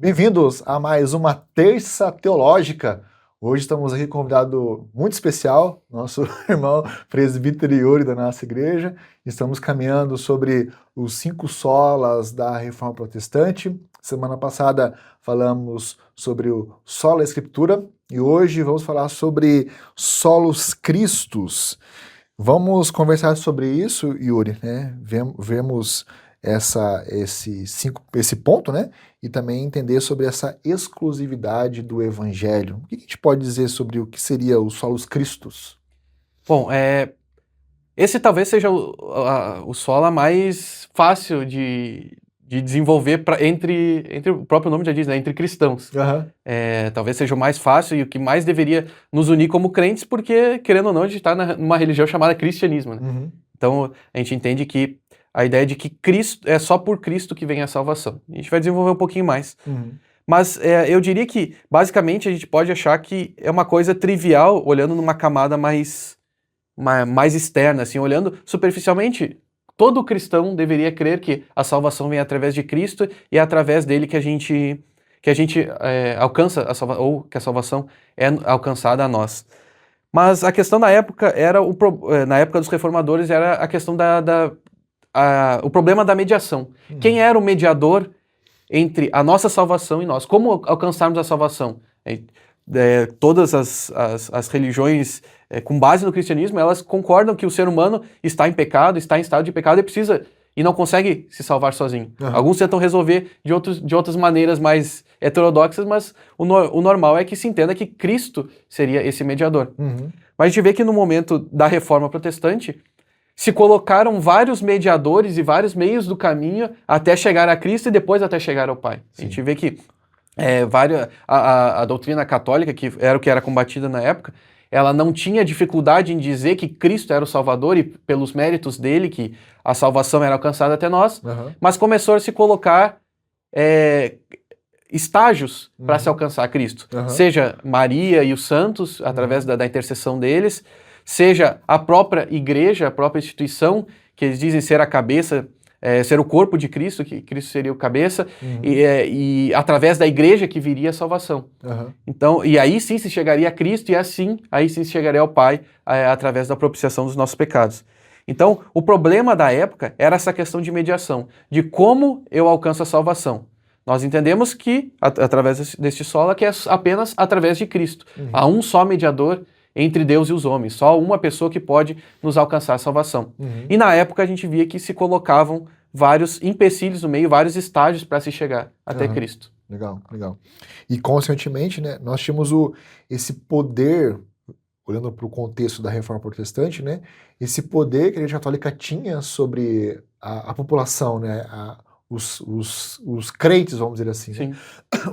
Bem-vindos a mais uma Terça Teológica. Hoje estamos aqui com um convidado muito especial, nosso irmão presbítero Yuri da nossa igreja. Estamos caminhando sobre os 5 solas da Reforma Protestante. Semana passada falamos sobre o sola Escritura e hoje vamos falar sobre solos Christus. Vamos conversar sobre isso, Yuri, né? Vemos esse ponto, né? E também entender sobre essa exclusividade do Evangelho. O que a gente pode dizer sobre o que seria o solos Christus? Bom, esse talvez seja o sola mais fácil de desenvolver entre o próprio nome já diz, né? Entre cristãos. Uhum. Talvez seja o mais fácil e o que mais deveria nos unir como crentes, porque, querendo ou não, a gente está numa religião chamada cristianismo, né? Uhum. Então, a gente entende que a ideia de que Cristo é só por Cristo que vem a salvação. A gente vai desenvolver um pouquinho mais. Uhum. Mas eu diria que, basicamente, a gente pode achar que é uma coisa trivial, olhando numa camada mais externa, assim, olhando superficialmente. Todo cristão deveria crer que a salvação vem através de Cristo e é através dele que a gente alcança a salvação, ou que a salvação é alcançada a nós. Mas a questão na época na época dos reformadores era a questão o problema da mediação. Uhum. Quem era o mediador entre a nossa salvação e nós? Como alcançarmos a salvação? Todas as religiões, com base no cristianismo, elas concordam que o ser humano está em pecado, está em estado de pecado e não consegue se salvar sozinho. Uhum. Alguns tentam resolver de outras maneiras mais heterodoxas, mas o normal é que se entenda que Cristo seria esse mediador. Uhum. Mas a gente vê que no momento da Reforma Protestante, se colocaram vários mediadores e vários meios do caminho até chegar a Cristo e depois até chegar ao Pai. Sim. A gente vê que a doutrina católica, que era combatida na época, ela não tinha dificuldade em dizer que Cristo era o Salvador e pelos méritos dele que a salvação era alcançada até nós, Uhum. mas começou a se colocar estágios para se Uhum. alcançar Cristo. Uhum. Seja Maria e os santos, através da intercessão deles, seja a própria igreja, a própria instituição, que eles dizem ser a cabeça, ser o corpo de Cristo, que Cristo seria o cabeça, Uhum. e através da igreja que viria a salvação. Uhum. Então, e aí sim se chegaria a Cristo, e aí sim se chegaria ao Pai, através da propiciação dos nossos pecados. Então, o problema da época era essa questão de mediação, de como eu alcanço a salvação. Nós entendemos que, através deste sola, que é apenas através de Cristo. Uhum. Há um só mediador entre Deus e os homens, só uma pessoa que pode nos alcançar a salvação. Uhum. E na época a gente via que se colocavam vários empecilhos no meio, vários estágios para se chegar até Uhum. Cristo. Legal, legal. E consequentemente, né, nós tínhamos esse poder, olhando para o contexto da Reforma Protestante, né, esse poder que a Igreja Católica tinha sobre a população, né, os crentes, vamos dizer assim. Sim. Né?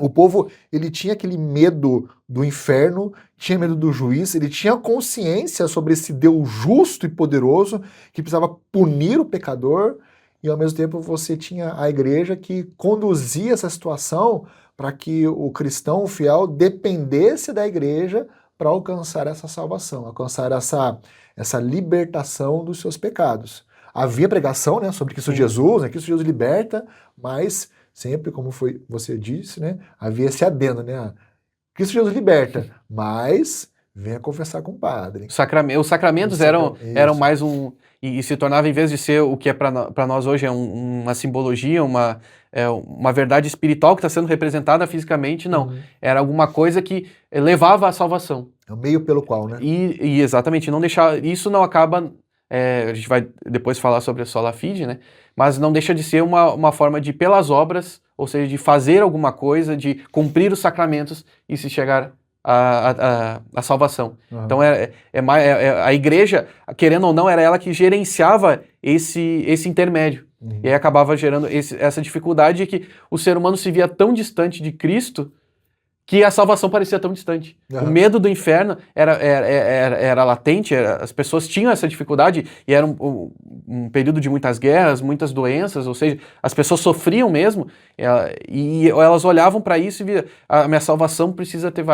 O povo, ele tinha aquele medo do inferno, tinha medo do juiz, ele tinha consciência sobre esse Deus justo e poderoso que precisava punir o pecador, e ao mesmo tempo você tinha a igreja que conduzia essa situação para que o cristão, o fiel, dependesse da igreja para alcançar essa salvação, alcançar essa libertação dos seus pecados. Havia pregação, né, sobre Cristo Jesus, né, Cristo Jesus liberta, mas sempre, como você disse, né, havia esse adendo, né, Cristo Jesus liberta, mas venha confessar com o padre. Os sacramentos eram mais e se tornava, em vez de ser o que é para nós hoje, uma simbologia, uma verdade espiritual que está sendo representada fisicamente, não. Uhum. Era alguma coisa que levava à salvação. É o meio pelo qual, né? E exatamente, não deixar, isso não acaba, a gente vai depois falar sobre a sola fide, né? Mas não deixa de ser uma forma de, pelas obras, ou seja, de fazer alguma coisa, de cumprir os sacramentos e se chegar a salvação. Uhum. Então a igreja, querendo ou não, era ela que gerenciava esse intermédio. Uhum. E aí acabava gerando essa dificuldade de que o ser humano se via tão distante de Cristo que a salvação parecia tão distante. Uhum. O medo do inferno era latente, as pessoas tinham essa dificuldade, e era um período de muitas guerras, muitas doenças, ou seja, as pessoas sofriam mesmo, e elas olhavam para isso e viam, a minha salvação precisa ter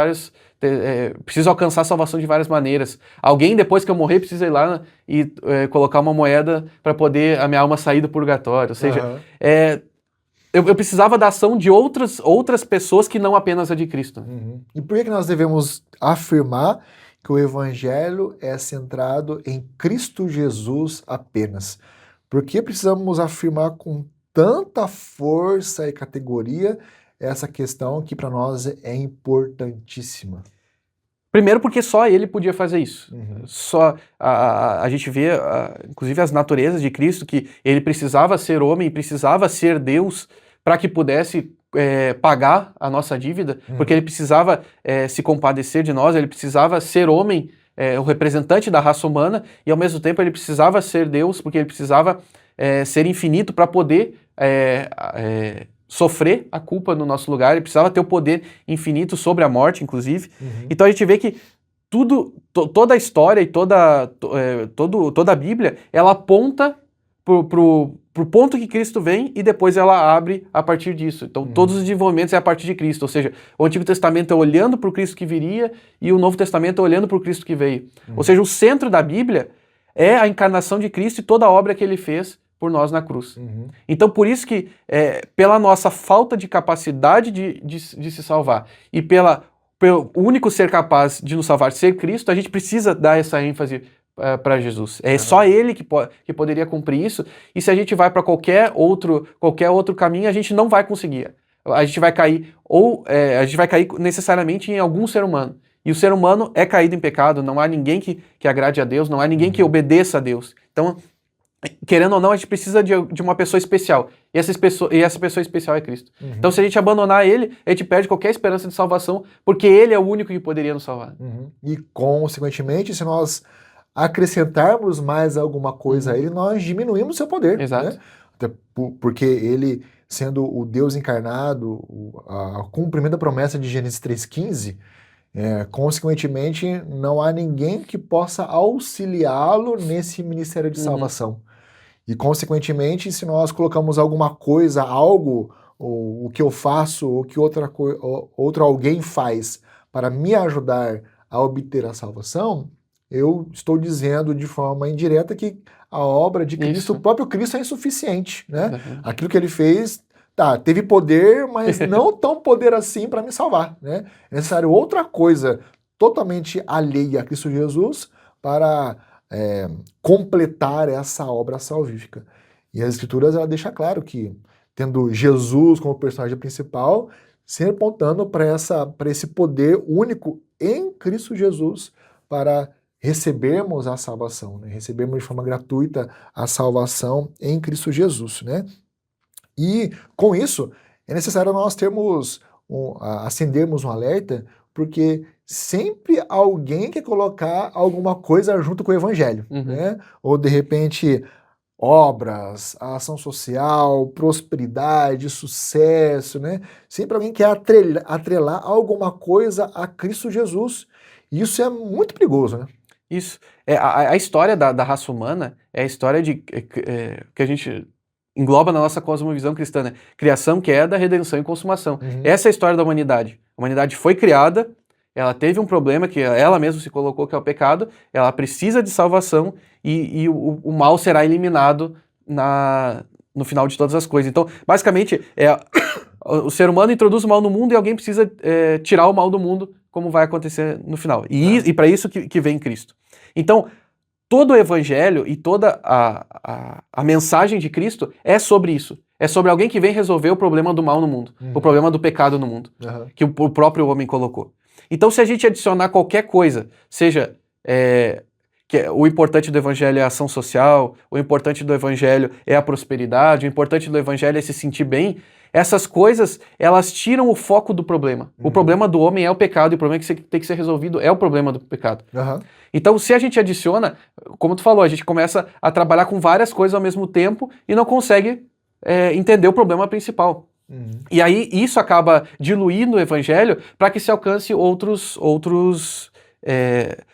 preciso alcançar a salvação de várias maneiras. Alguém, depois que eu morrer, precisa ir lá e colocar uma moeda para poder a minha alma sair do purgatório. Ou seja, eu precisava da ação de outras pessoas que não apenas a de Cristo. Uhum. E por que nós devemos afirmar que o evangelho é centrado em Cristo Jesus apenas? Por que precisamos afirmar com tanta força e categoria essa questão que para nós é importantíssima? Primeiro porque só ele podia fazer isso. Uhum. Só a gente vê, inclusive, as naturezas de Cristo, que ele precisava ser homem, precisava ser Deus para que pudesse pagar a nossa dívida, porque ele precisava se compadecer de nós, ele precisava ser homem, o representante da raça humana, e ao mesmo tempo ele precisava ser Deus, porque ele precisava ser infinito para poder sofrer a culpa no nosso lugar, ele precisava ter o poder infinito sobre a morte, inclusive. Uhum. Então a gente vê que toda a história e toda a Bíblia, ela aponta pro ponto que Cristo vem e depois ela abre a partir disso. Então todos os desenvolvimentos é a partir de Cristo, ou seja, o Antigo Testamento é olhando para o Cristo que viria e o Novo Testamento é olhando para o Cristo que veio. Ou seja, o centro da Bíblia é a encarnação de Cristo e toda a obra que ele fez por nós na cruz. Então, por isso que, pela nossa falta de capacidade de se salvar e pelo único ser capaz de nos salvar ser Cristo, a gente precisa dar essa ênfase para Jesus. É só ele que poderia cumprir isso, e se a gente vai para qualquer outro caminho, a gente não vai conseguir. A gente vai cair, necessariamente em algum ser humano. E o ser humano é caído em pecado, não há ninguém que agrade a Deus, não há ninguém que obedeça a Deus. Então, querendo ou não, a gente precisa de uma pessoa especial. E essa pessoa especial é Cristo. Então, se a gente abandonar ele, a gente perde qualquer esperança de salvação, porque ele é o único que poderia nos salvar. E, consequentemente, se nós acrescentarmos mais alguma coisa a ele, nós diminuímos seu poder. Exato. Né? Até porque ele, sendo o Deus encarnado, a cumprimento da promessa de Gênesis 3,15, consequentemente, não há ninguém que possa auxiliá-lo nesse ministério de salvação. E, consequentemente, se nós colocamos alguma coisa, algo, ou o que eu faço, ou que outro alguém faz para me ajudar a obter a salvação, eu estou dizendo de forma indireta que a obra de Cristo, o próprio Cristo é insuficiente. Né? Aquilo que ele fez, teve poder, mas não tão poder assim para me salvar. Né? É necessário outra coisa totalmente alheia a Cristo Jesus para completar essa obra salvífica. E as Escrituras ela deixa claro que, tendo Jesus como personagem principal, sempre apontando para esse poder único em Cristo Jesus para recebermos a salvação, né? Recebermos de forma gratuita a salvação em Cristo Jesus. Né? E, com isso, é necessário nós acendermos um alerta, porque sempre alguém quer colocar alguma coisa junto com o evangelho, né? Ou, de repente, obras, ação social, prosperidade, sucesso, né? Sempre alguém quer atrelar alguma coisa a Cristo Jesus. E isso é muito perigoso, né? Isso. A história da raça humana é a história que a gente engloba na nossa cosmovisão cristã, né? Criação, queda, redenção e consumação. Essa é a história da humanidade. A humanidade foi criada, ela teve um problema que ela mesma se colocou, que é o pecado, ela precisa de salvação e o mal será eliminado no final de todas as coisas. Então, basicamente, o ser humano introduz o mal no mundo e alguém precisa tirar o mal do mundo, como vai acontecer no final. E para isso que vem Cristo. Então, todo o evangelho e toda a mensagem de Cristo é sobre isso. É sobre alguém que vem resolver o problema do mal no mundo, o problema do pecado no mundo, que o próprio homem colocou. Então, se a gente adicionar qualquer coisa, seja o importante do evangelho é a ação social, o importante do evangelho é a prosperidade, o importante do evangelho é se sentir bem, essas coisas, elas tiram o foco do problema. O problema do homem é o pecado, e o problema que tem que ser resolvido é o problema do pecado. Então, se a gente adiciona, como tu falou, a gente começa a trabalhar com várias coisas ao mesmo tempo e não consegue entender o problema principal. E aí, isso acaba diluindo o evangelho para que se alcance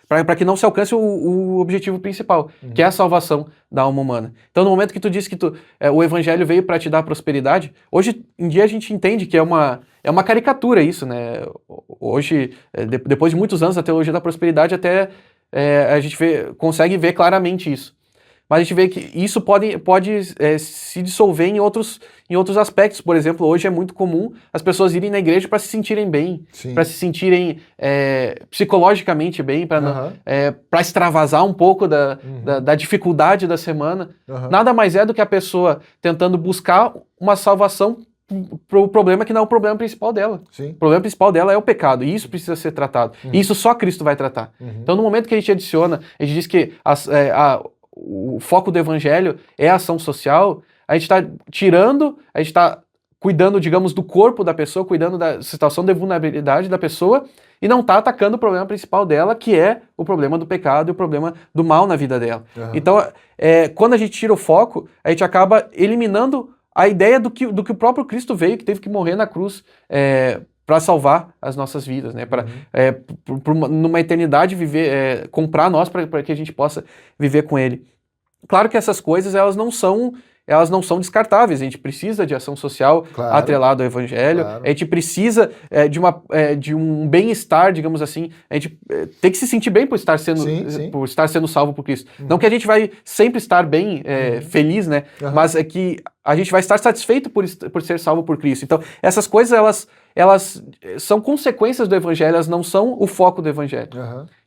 para que não se alcance o objetivo principal, que é a salvação da alma humana. Então, no momento que tu disse que o evangelho veio para te dar prosperidade, hoje em dia a gente entende que é uma caricatura isso, né? Hoje, depois de muitos anos, a teologia da prosperidade até a gente consegue ver claramente isso. mas a gente vê que isso pode se dissolver em outros aspectos. Por exemplo, hoje é muito comum as pessoas irem na igreja para se sentirem bem, Sim. para se sentirem psicologicamente bem, Aham. para extravasar um pouco da dificuldade da semana. Nada mais é do que a pessoa tentando buscar uma salvação pro problema que não é o problema principal dela. Sim. O problema principal dela é o pecado, e isso precisa ser tratado. E isso só Cristo vai tratar. Então, no momento que a gente adiciona, a gente diz que o foco do evangelho é a ação social, a gente está a gente está cuidando, digamos, do corpo da pessoa, cuidando da situação de vulnerabilidade da pessoa, e não está atacando o problema principal dela, que é o problema do pecado e o problema do mal na vida dela. Então, quando a gente tira o foco, a gente acaba eliminando a ideia do que o próprio Cristo veio, que teve que morrer na cruz para salvar as nossas vidas, né? Numa eternidade viver, comprar nós para que a gente possa viver com Ele. Claro que essas coisas elas não são descartáveis. A gente precisa de ação social atrelado ao evangelho. A gente precisa de um bem-estar, digamos assim. A gente tem que se sentir bem por estar sendo salvo por Cristo. Não que a gente vai sempre estar bem, feliz, né? Mas é que a gente vai estar satisfeito por ser salvo por Cristo. Então, essas coisas, elas são consequências do evangelho, elas não são o foco do evangelho.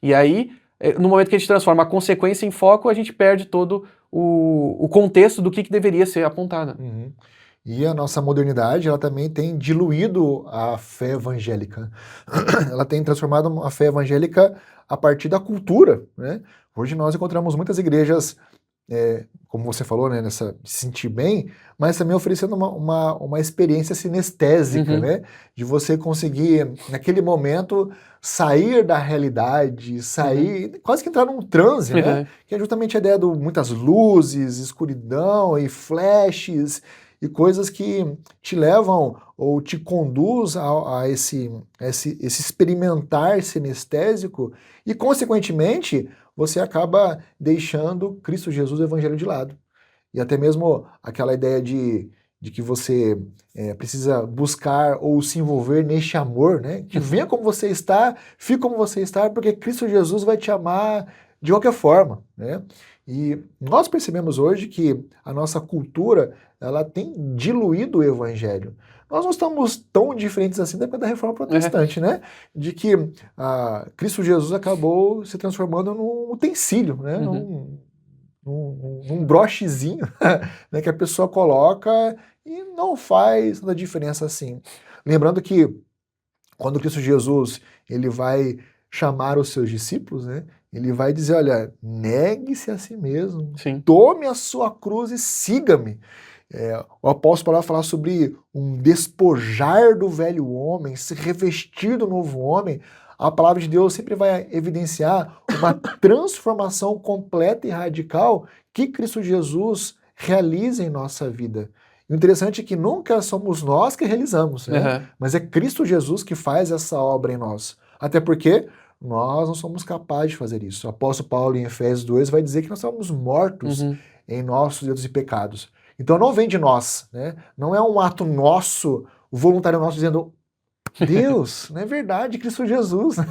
E aí, no momento que a gente transforma a consequência em foco, a gente perde todo o contexto do que deveria ser apontado. E a nossa modernidade, ela também tem diluído a fé evangélica. Ela tem transformado a fé evangélica a partir da cultura, né? Hoje nós encontramos muitas igrejas, como você falou, né, nessa de se sentir bem, mas também oferecendo uma experiência sinestésica, né? De você conseguir, naquele momento, sair da realidade, quase que entrar num transe, né? Que é justamente a ideia de muitas luzes, escuridão e flashes e coisas que te levam ou te conduz a esse experimentar sinestésico e, consequentemente, você acaba deixando Cristo Jesus o Evangelho de lado. E até mesmo aquela ideia de que você precisa buscar ou se envolver neste amor, né? Que venha como você está, fique como você está, porque Cristo Jesus vai te amar de qualquer forma, né? E nós percebemos hoje que a nossa cultura, ela tem diluído o evangelho. Nós não estamos tão diferentes assim depois da Reforma Protestante, né? De que Cristo Jesus acabou se transformando num utensílio, né? Num brochezinho, né? Que a pessoa coloca e não faz tanta diferença assim. Lembrando que quando Cristo Jesus ele vai chamar os seus discípulos, né? Ele vai dizer, olha, negue-se a si mesmo, tome a sua cruz e siga-me. O apóstolo Paulo vai falar sobre um despojar do velho homem, se revestir do novo homem. A palavra de Deus sempre vai evidenciar uma transformação completa e radical que Cristo Jesus realiza em nossa vida. E o interessante é que nunca somos nós que realizamos, né? Mas é Cristo Jesus que faz essa obra em nós. Até porque nós não somos capazes de fazer isso. O apóstolo Paulo, em Efésios 2, vai dizer que nós somos mortos em nossos delitos e pecados. Então não vem de nós, né? Não é um ato nosso, voluntário nosso, dizendo, Deus, não é verdade, Cristo Jesus, né?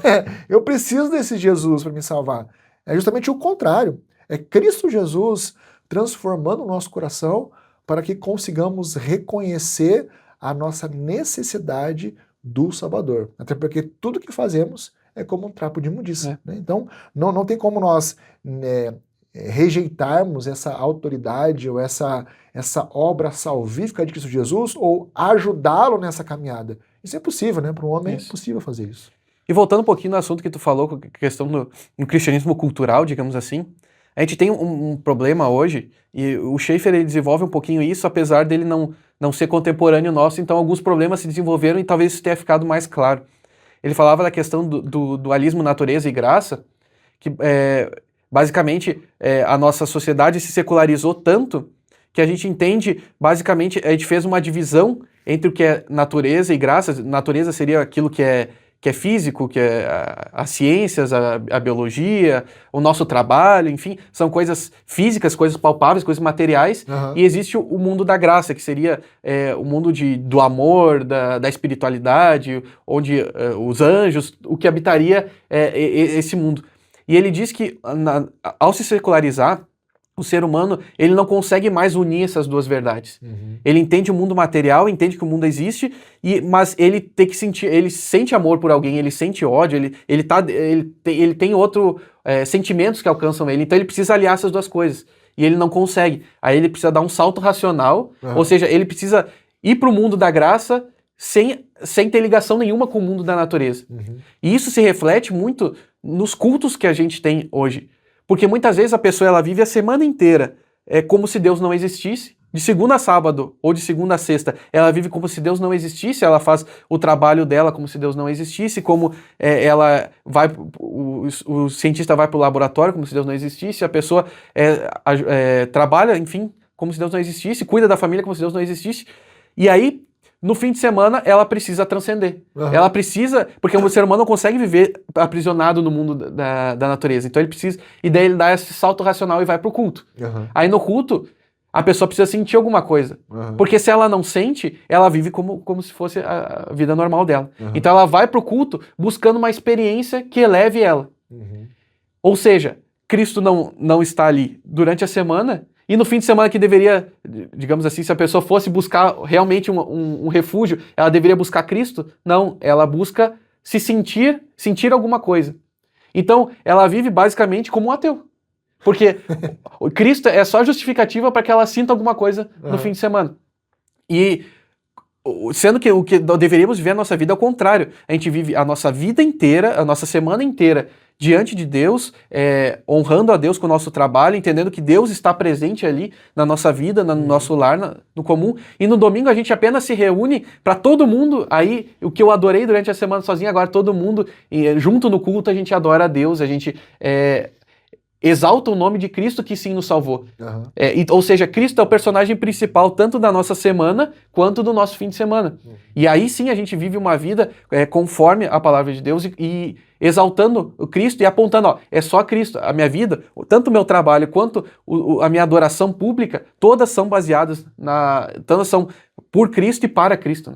Eu preciso desse Jesus para me salvar. É justamente o contrário. É Cristo Jesus transformando o nosso coração para que consigamos reconhecer a nossa necessidade do Salvador. Até porque tudo que fazemos é como um trapo de imundícia, né? Então, não tem como nós rejeitarmos essa autoridade ou essa obra salvífica de Cristo Jesus ou ajudá-lo nessa caminhada. Isso é possível, né? Para um homem é possível fazer isso. E voltando um pouquinho no assunto que tu falou, com a questão do cristianismo cultural, digamos assim, a gente tem um problema hoje, e o Schaeffer ele desenvolve um pouquinho isso, apesar dele não ser contemporâneo nosso, então alguns problemas se desenvolveram e talvez isso tenha ficado mais claro. Ele falava da questão do dualismo natureza e graça, que basicamente a nossa sociedade se secularizou tanto que a gente entende, basicamente, a gente fez uma divisão entre o que é natureza e graça. Natureza seria aquilo que é físico, que é as ciências, a biologia, o nosso trabalho, enfim, são coisas físicas, coisas palpáveis, coisas materiais, e existe o mundo da graça, que seria o mundo do amor, da espiritualidade, onde os anjos, o que habitaria esse mundo. E ele diz que, ao se secularizar, o ser humano, ele não consegue mais unir essas duas verdades. Ele entende o mundo material, entende que o mundo existe, mas ele tem que sentir, ele sente amor por alguém, ele sente ódio, ele tem outro sentimentos que alcançam ele, então ele precisa aliar essas duas coisas. E ele não consegue. Aí ele precisa dar um salto racional, ou seja, ele precisa ir para o mundo da graça sem ter ligação nenhuma com o mundo da natureza. E isso se reflete muito nos cultos que a gente tem hoje. Porque muitas vezes a pessoa ela vive a semana inteira como se Deus não existisse. De segunda a sábado ou de segunda a sexta, ela vive como se Deus não existisse, ela faz o trabalho dela como se Deus não existisse, como ela vai, o cientista vai para o laboratório como se Deus não existisse, a pessoa trabalha, enfim, como se Deus não existisse, cuida da família como se Deus não existisse, e aí, no fim de semana, ela precisa transcender. Ela precisa, porque o ser humano não consegue viver aprisionado no mundo da natureza, então ele precisa, e daí ele dá esse salto racional e vai pro culto. Aí no culto, a pessoa precisa sentir alguma coisa. Porque se ela não sente, ela vive como se fosse a vida normal dela. Então ela vai pro culto buscando uma experiência que eleve ela. Ou seja, Cristo não está ali durante a semana, e no fim de semana que deveria, digamos assim, se a pessoa fosse buscar realmente um refúgio, ela deveria buscar Cristo? Não, ela busca sentir alguma coisa. Então ela vive basicamente como um ateu. Porque o Cristo é só justificativa para que ela sinta alguma coisa no fim de semana. E sendo que o que deveríamos viver a nossa vida é o contrário. A gente vive a nossa vida inteira, a nossa semana inteira diante de Deus, honrando a Deus com o nosso trabalho, entendendo que Deus está presente ali na nossa vida, no nosso lar, no comum. E no domingo a gente apenas se reúne para todo mundo. Aí, o que eu adorei durante a semana sozinho, agora todo mundo, junto no culto, a gente adora a Deus, a gente exalta o nome de Cristo que sim nos salvou. Ou seja, Cristo é o personagem principal tanto da nossa semana quanto do nosso fim de semana. E aí sim a gente vive uma vida conforme a palavra de Deus e exaltando o Cristo e apontando, é só Cristo. A minha vida, tanto o meu trabalho quanto a minha adoração pública, todas são baseadas todas são por Cristo e para Cristo.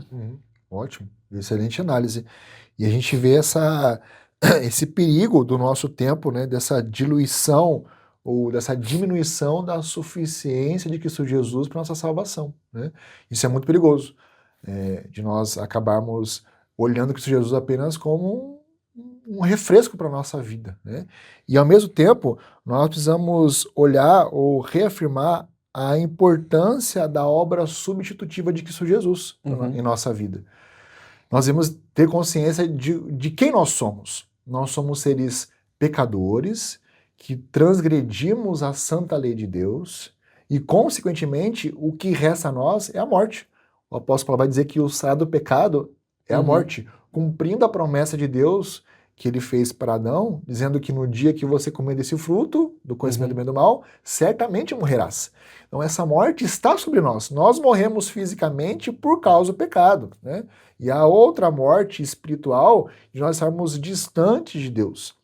Ótimo, excelente análise. E a gente vê esse perigo do nosso tempo, né, dessa diluição ou dessa diminuição da suficiência de Cristo Jesus para nossa salvação, né? Isso é muito perigoso, de nós acabarmos olhando Cristo Jesus apenas como um refresco para a nossa vida, né? E ao mesmo tempo, nós precisamos olhar ou reafirmar a importância da obra substitutiva de Cristo Jesus em nossa vida. Nós devemos ter consciência de quem nós somos. Nós somos seres pecadores que transgredimos a santa lei de Deus e, consequentemente, o que resta a nós é a morte. O apóstolo Paulo vai dizer que o salário do pecado é a morte, cumprindo a promessa de Deus que ele fez para Adão, dizendo que no dia que você comer desse fruto, do conhecimento do bem e do mal, certamente morrerás. Então essa morte está sobre nós. Nós morremos fisicamente por causa do pecado, né? E a outra morte espiritual, de nós estarmos distantes de Deus.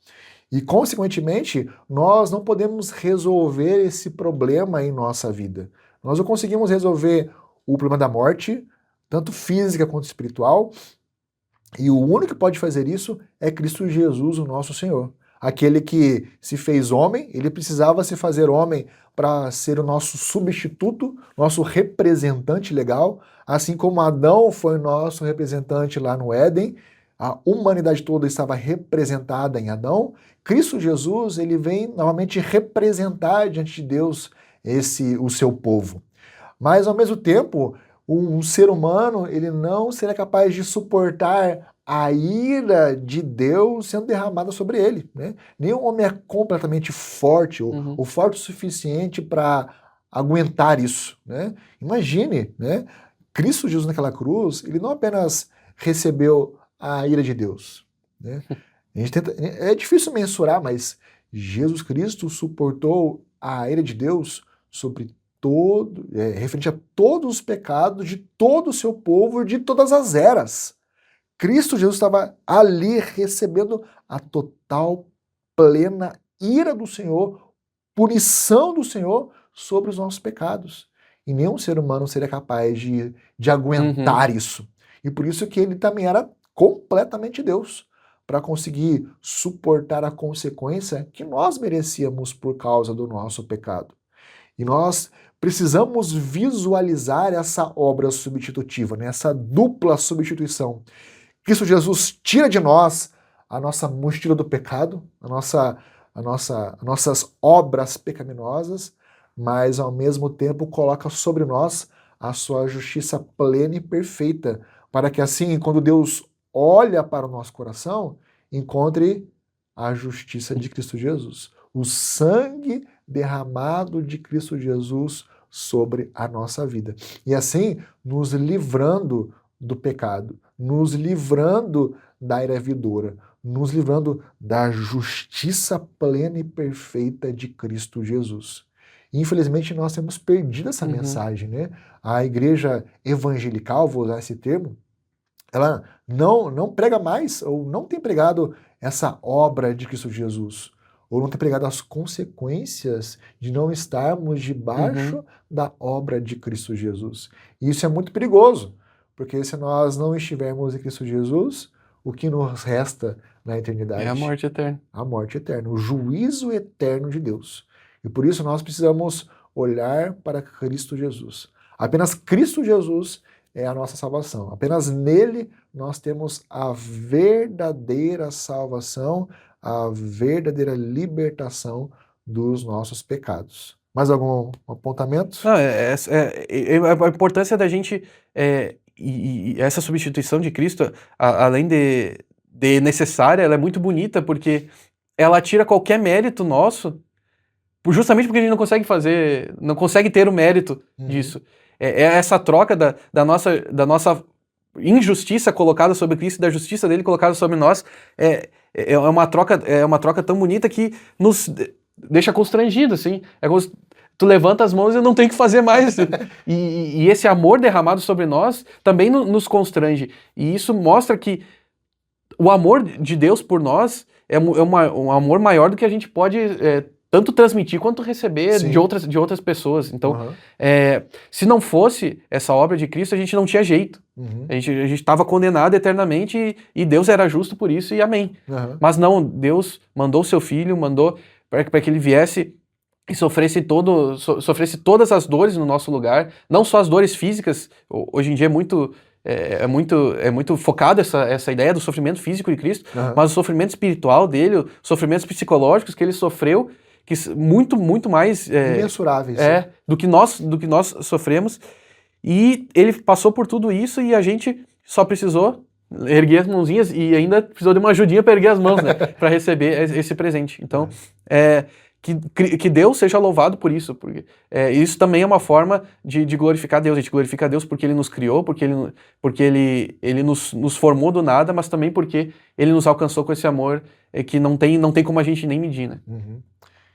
E, consequentemente, nós não podemos resolver esse problema em nossa vida. Nós não conseguimos resolver o problema da morte, tanto física quanto espiritual, e o único que pode fazer isso é Cristo Jesus, o nosso Senhor. Aquele que se fez homem, ele precisava se fazer homem para ser o nosso substituto, nosso representante legal, assim como Adão foi nosso representante lá no Éden, a humanidade toda estava representada em Adão. Cristo Jesus, ele vem novamente representar diante de Deus o seu povo. Mas ao mesmo tempo, um ser humano, ele não seria capaz de suportar a ira de Deus sendo derramada sobre ele, né? Nenhum homem é completamente forte ou forte o suficiente para aguentar isso, né? Imagine, né? Cristo Jesus naquela cruz, ele não apenas recebeu a ira de Deus, né? É difícil mensurar, mas Jesus Cristo suportou a ira de Deus sobre referente a todos os pecados de todo o seu povo, de todas as eras. Cristo Jesus estava ali recebendo a total, plena ira do Senhor, punição do Senhor sobre os nossos pecados. E nenhum ser humano seria capaz de aguentar isso. E por isso que ele também era completamente Deus, para conseguir suportar a consequência que nós merecíamos por causa do nosso pecado. E nós precisamos visualizar essa obra substitutiva, né? Essa dupla substituição. Cristo Jesus tira de nós a nossa mochila do pecado, as nossas obras pecaminosas, mas ao mesmo tempo coloca sobre nós a sua justiça plena e perfeita, para que assim, quando Deus olha para o nosso coração, encontre a justiça de Cristo Jesus. O sangue derramado de Cristo Jesus sobre a nossa vida. E assim, nos livrando do pecado, nos livrando da ira vindoura, nos livrando da justiça plena e perfeita de Cristo Jesus. Infelizmente, nós temos perdido essa mensagem, né? A igreja evangelical, vou usar esse termo, ela não prega mais, ou não tem pregado essa obra de Cristo Jesus, ou não tem pregado as consequências de não estarmos debaixo da obra de Cristo Jesus. E isso é muito perigoso, porque se nós não estivermos em Cristo Jesus, o que nos resta na eternidade? É a morte eterna. A morte eterna, o juízo eterno de Deus. E por isso nós precisamos olhar para Cristo Jesus. Apenas Cristo Jesus é a nossa salvação. Apenas nele nós temos a verdadeira salvação, a verdadeira libertação dos nossos pecados. Mais algum apontamento? Não, a importância da gente, e essa substituição de Cristo, além de necessária, ela é muito bonita, porque ela tira qualquer mérito nosso, justamente porque a gente não consegue ter o mérito disso. É essa troca da nossa injustiça colocada sobre Cristo e da justiça dele colocada sobre nós, é uma troca tão bonita que nos deixa constrangido, assim. É como se tu levanta as mãos e não tem o que fazer mais. E esse amor derramado sobre nós também nos constrange. E isso mostra que o amor de Deus por nós é um amor maior do que a gente pode tanto transmitir quanto receber de outras pessoas. Então, se não fosse essa obra de Cristo, a gente não tinha jeito. A gente estava condenado eternamente e Deus era justo por isso e amém. Mas não, Deus mandou o seu Filho, mandou para que ele viesse e sofresse todas as dores no nosso lugar, não só as dores físicas. Hoje em dia é muito focado essa ideia do sofrimento físico de Cristo, mas o sofrimento espiritual dele, os sofrimentos psicológicos que ele sofreu, que muito mais imensuráveis, do que nós sofremos, e ele passou por tudo isso e a gente só precisou erguer as mãozinhas e ainda precisou de uma ajudinha para erguer as mãos, né, para receber esse presente. Então, que Deus seja louvado por isso, porque isso também é uma forma de glorificar Deus. A gente glorifica Deus porque Ele nos criou, porque Ele nos formou do nada, mas também porque Ele nos alcançou com esse amor que não tem como a gente nem medir, né?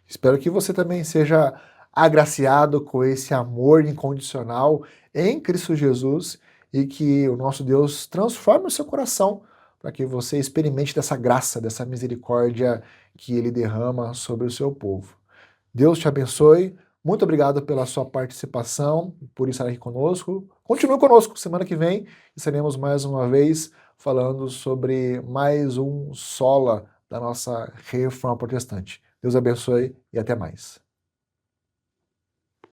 Espero que você também seja agraciado com esse amor incondicional em Cristo Jesus e que o nosso Deus transforme o seu coração para que você experimente dessa graça, dessa misericórdia que Ele derrama sobre o seu povo. Deus te abençoe. Muito obrigado pela sua participação, por estar aqui conosco. Continue conosco. Semana que vem estaremos mais uma vez falando sobre mais um sola da nossa Reforma Protestante. Deus abençoe e até mais.